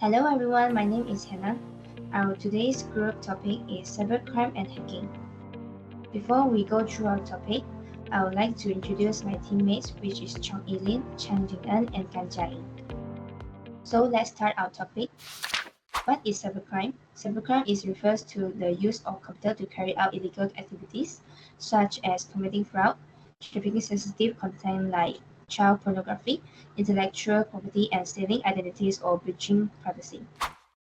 Hello everyone, my name is Hannah. Our today's group topic is cybercrime and hacking. Before we go through our topic, I would like to introduce my teammates, which is Chong Ilin, Chan Jing-en, and Gan Jia-in. So let's start our topic. What is cybercrime? Cybercrime refers to the use of computer to carry out illegal activities, such as committing fraud, trafficking sensitive content like child pornography, intellectual property, and stealing identities or breaching privacy.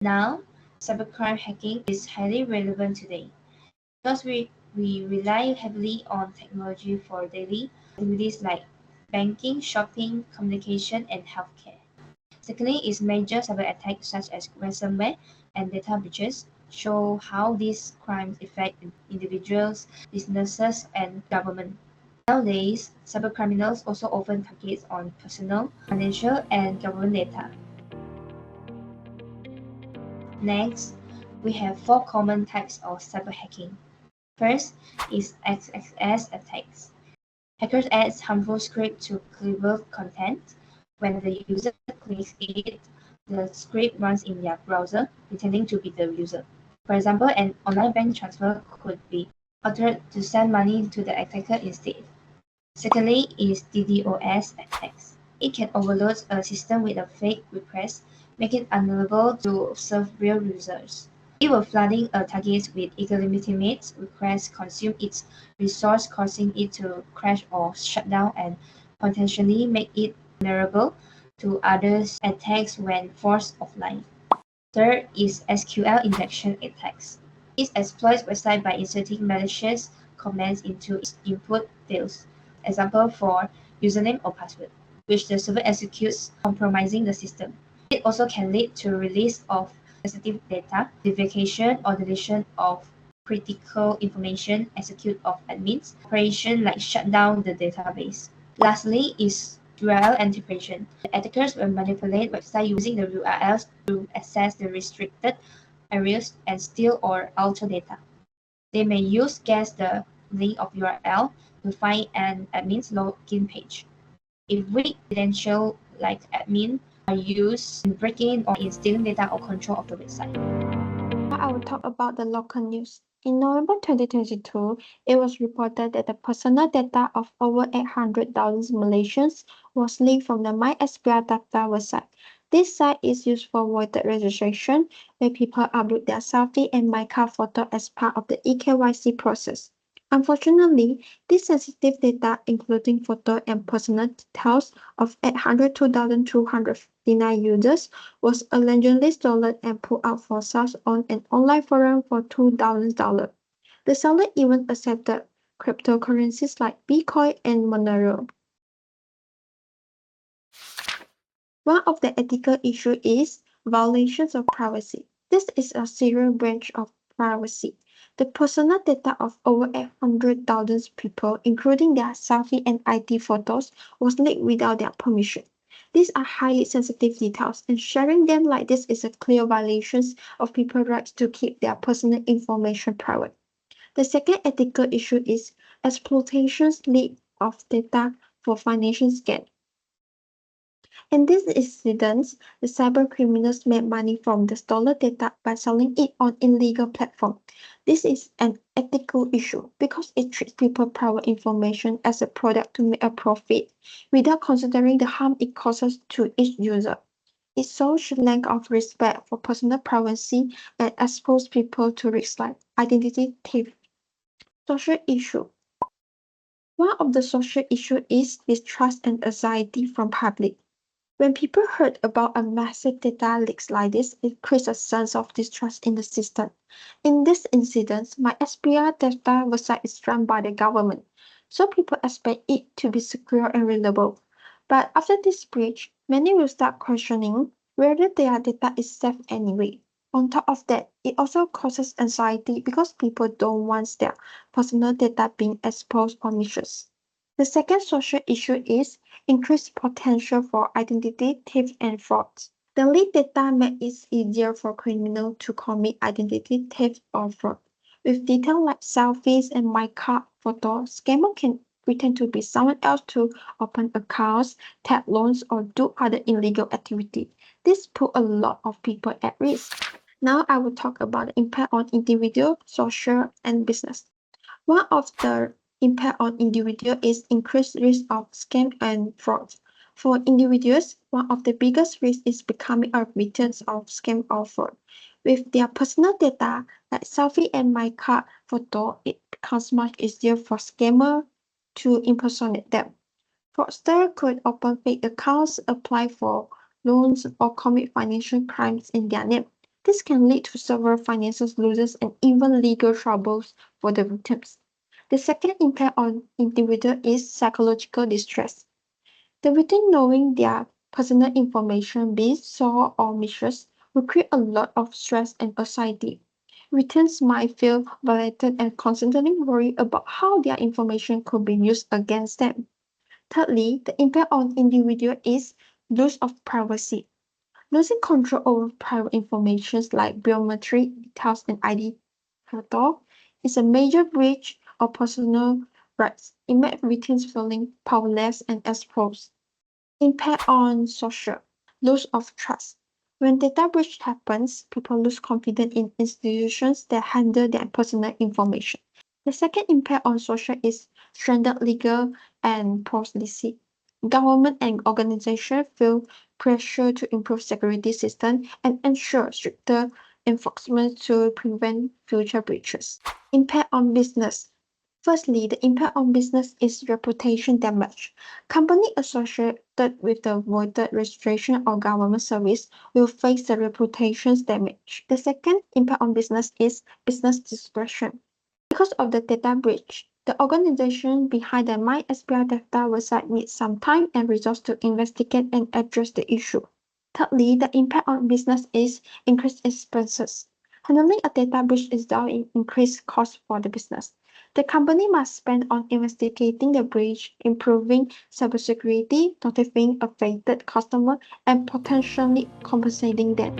Now, cybercrime hacking is highly relevant today because we rely heavily on technology for daily activities like banking, shopping, communication, and healthcare. Secondly, is major cyber attacks such as ransomware and data breaches show how these crimes affect individuals, businesses, and government. Nowadays, cybercriminals also often target on personal, financial, and government data. Next, we have four common types of cyber hacking. First is XXS attacks. Hackers add harmful script to clickable content. When the user clicks it, the script runs in their browser, pretending to be the user. For example, an online bank transfer could be altered to send money to the attacker instead. Secondly is DDoS attacks. It can overload a system with a fake request, make it unable to serve real users. It will flooding a target with illegitimate requests, consume its resource, causing it to crash or shut down, and potentially make it vulnerable to others' attacks when forced offline. Third is SQL injection attacks. It exploits website by inserting malicious commands into its input fields, example for username or password, which the server executes, compromising the system. It also can lead to release of sensitive data, duplication or deletion of critical information, execute of admins, operation like shut down the database. Lastly is URL interpretation. The attackers will manipulate websites using the URLs to access the restricted areas and steal or alter data. They may use guess the link of URL to find an admin's login page. If weak credentials like admin are used in breaking or in stealing data or control of the website. Now I will talk about the local news. In November 2022, it was reported that the personal data of over 800,000 Malaysians was leaked from the MySPR Data website. This site is used for voter registration, where people upload their selfie and MyCard photo as part of the eKYC process. Unfortunately, this sensitive data, including photo and personal details of 802,259 users, was allegedly stolen and put out for sale on an online forum for $2,000. The seller even accepted cryptocurrencies like Bitcoin and Monero. One of the ethical issues is violations of privacy. This is a serious breach of privacy. The personal data of over 800,000 people, including their selfie and ID photos, was leaked without their permission. These are highly sensitive details, and sharing them like this is a clear violation of people's rights to keep their personal information private. The second ethical issue is exploitation leak of data for financial gain. In these incidents, the cybercriminals made money from the stolen data by selling it on illegal platforms. This is an ethical issue because it treats people's private information as a product to make a profit without considering the harm it causes to each user. It shows a lack of respect for personal privacy and exposes people to risks like identity theft. Social issue. One of the social issues is distrust and anxiety from public. When people heard about a massive data leaks like this, it creates a sense of distrust in the system. In this incident, my SPR data website is run by the government, so people expect it to be secure and reliable. But after this breach, many will start questioning whether their data is safe anyway. On top of that, it also causes anxiety because people don't want their personal data being exposed or misused. The second social issue is increased potential for identity theft and fraud. The leaked data makes it easier for criminals to commit identity theft or fraud. With details like selfies and my card photos, scammers can pretend to be someone else to open accounts, tap loans, or do other illegal activity. This put a lot of people at risk. Now I will talk about the impact on individual, social, and business. One of the impact on individual is increased risk of scam and fraud. For individuals, one of the biggest risks is becoming a victim of scam or fraud. With their personal data, like selfie and my card photo, it becomes much easier for scammer to impersonate them. Fraudsters could open fake accounts, apply for loans, or commit financial crimes in their name. This can lead to several financial losses and even legal troubles for the victims. The second impact on individual is psychological distress. The victim knowing their personal information being sold or misused will create a lot of stress and anxiety. Victims might feel violated and constantly worry about how their information could be used against them. Thirdly, the impact on individual is loss of privacy. Losing control over private information like biometric details and ID photo is a major breach of personal rights. It makes victims feeling powerless and exposed. Impact on social loss of trust. When data breach happens, people lose confidence in institutions that handle their personal information. The second impact on social is stranded legal and policy. Government and organizations feel pressure to improve security systems and ensure stricter enforcement to prevent future breaches. Impact on business. Firstly, the impact on business is reputation damage. Companies associated with the voided registration or government service will face the reputation damage. The second impact on business is business discretion. Because of the data breach, the organization behind the MySBI data website needs some time and resources to investigate and address the issue. Thirdly, the impact on business is increased expenses. Handling a data breach is down in increased costs for the business. The company must spend on investigating the breach, improving cybersecurity, notifying affected customers, and potentially compensating them.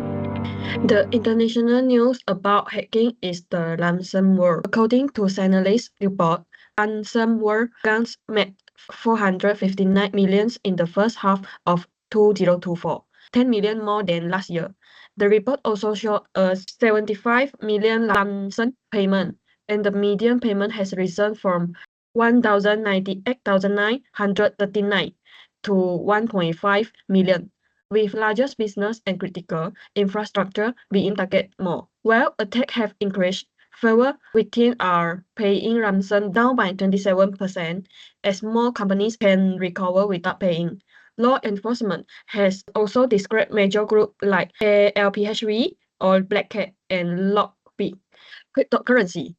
The international news about hacking is the ransomware. According to Analyst report, ransomware guns made 459 million in the first half of 2024, 10 million more than last year. The report also showed a 75 million ransom payment, and the median payment has risen from 1,098,939 to 1.5 million, with largest business and critical infrastructure being targeted more. While attacks have increased, fewer victims are paying ransom, down by 27%, as more companies can recover without paying. Law enforcement has also described major groups like ALPHV or Black Cat and Lockbit. Cryptocurrency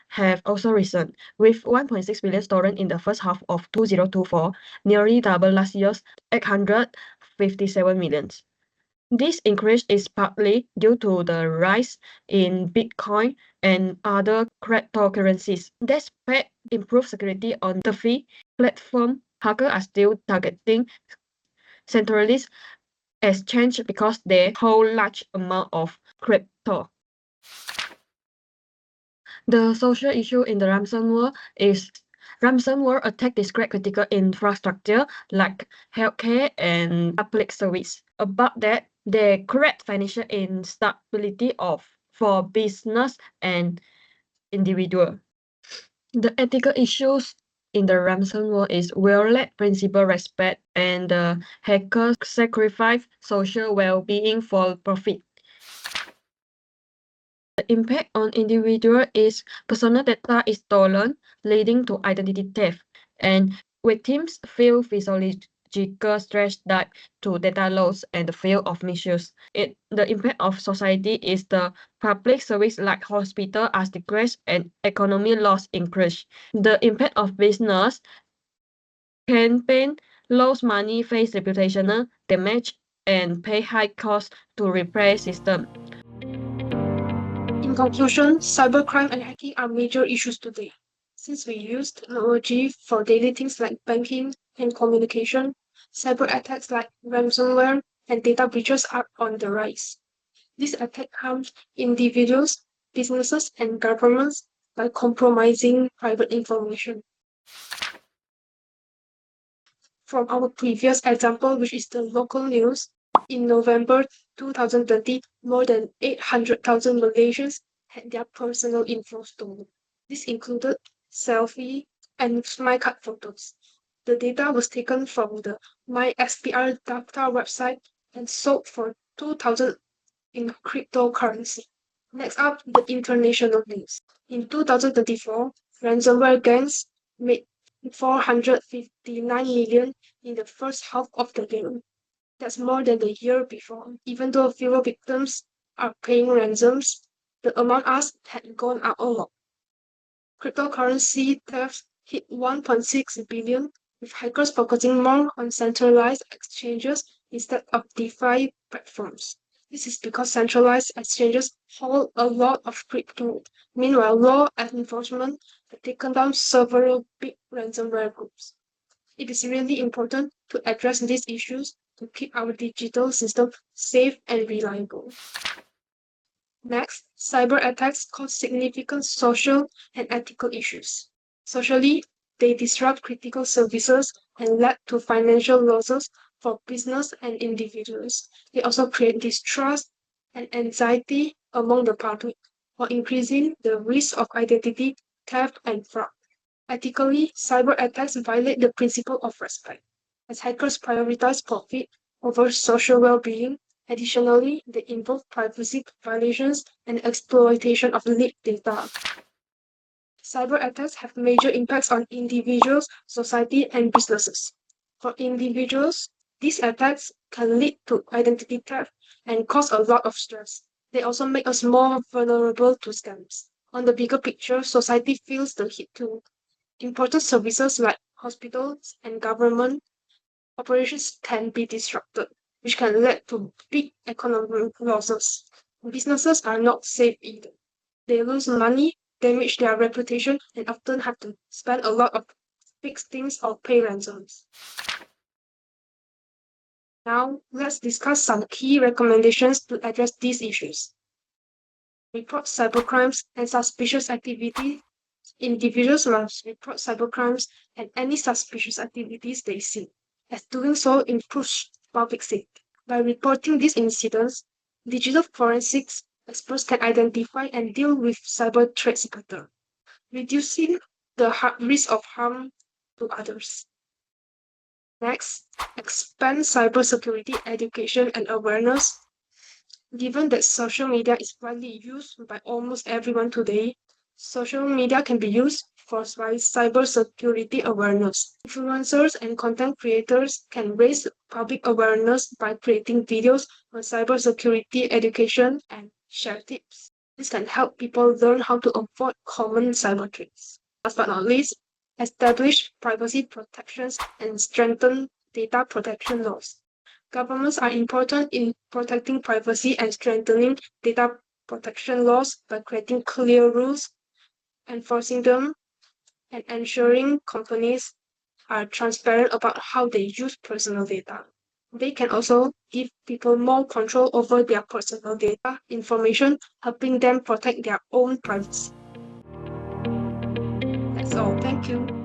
have also risen, with 1.6 billion stolen in the first half of 2024, nearly double last year's 857 million. This increase is partly due to the rise in Bitcoin and other cryptocurrencies. Despite improved security on the fee platform, hackers are still targeting centralized exchange because they hold large amount of crypto. The social issue in the ransomware is ransomware attack destroy critical infrastructure like healthcare and public service. About that, they create financial instability for business and individual. The ethical issues in the ransomware is violate principal respect and the hackers sacrifice social well-being for profit. The impact on individual is personal data is stolen, leading to identity theft, and victims feel physiological stress due to data loss and the fear of misuse. The impact of society is the public service like hospital are decreased and economy loss increase. The impact of business campaign lose money, face reputational damage, and pay high costs to repair system. In conclusion, cybercrime and hacking are major issues today. Since we use technology for daily things like banking and communication, cyber attacks like ransomware and data breaches are on the rise. These attacks harm individuals, businesses, and governments by compromising private information. From our previous example, which is the local news, in November 2020, more than 800,000 Malaysians had their personal info stolen. This included selfie and smile card photos. The data was taken from the MySPR data website and sold for 2,000 in cryptocurrency. Next up, the international news. In 2024, ransomware gangs made 459 million in the first half of the year. That's more than the year before. Even though fewer victims are paying ransoms, the amount asked had gone up a lot. Cryptocurrency theft hit 1.6 billion, with hackers focusing more on centralized exchanges instead of DeFi platforms. This is because centralized exchanges hold a lot of crypto. Meanwhile, law enforcement have taken down several big ransomware groups. It is really important to address these issues to keep our digital system safe and reliable. Next, cyber attacks cause significant social and ethical issues. Socially, they disrupt critical services and lead to financial losses for business and individuals. They also create distrust and anxiety among the public, while increasing the risk of identity theft and fraud. Ethically, cyber attacks violate the principle of respect, as hackers prioritize profit over social well-being. Additionally, they involve privacy violations and exploitation of leaked data. Cyber attacks have major impacts on individuals, society, and businesses. For individuals, these attacks can lead to identity theft and cause a lot of stress. They also make us more vulnerable to scams. On the bigger picture, society feels the hit too. Important services like hospitals and government operations can be disrupted, which can lead to big economic losses. Businesses are not safe either. They lose money, damage their reputation, and often have to spend a lot of fix things or pay ransoms. Now, let's discuss some key recommendations to address these issues. Report cybercrimes and suspicious activity. Individuals must report cybercrimes and any suspicious activities they see, as doing so improves public safety. By reporting these incidents, digital forensics experts can identify and deal with cyber threats better, reducing the risk of harm to others. Next, expand cybersecurity education and awareness. Given that social media is widely used by almost everyone today, social media can be used for cybersecurity awareness. Influencers and content creators can raise public awareness by creating videos on cybersecurity education and share tips. This can help people learn how to avoid common cyber threats. Last but not least, establish privacy protections and strengthen data protection laws. Governments are important in protecting privacy and strengthening data protection laws by creating clear rules, enforcing them, and ensuring companies are transparent about how they use personal data. They can also give people more control over their personal data information, helping them protect their own privacy. That's all. Thank you.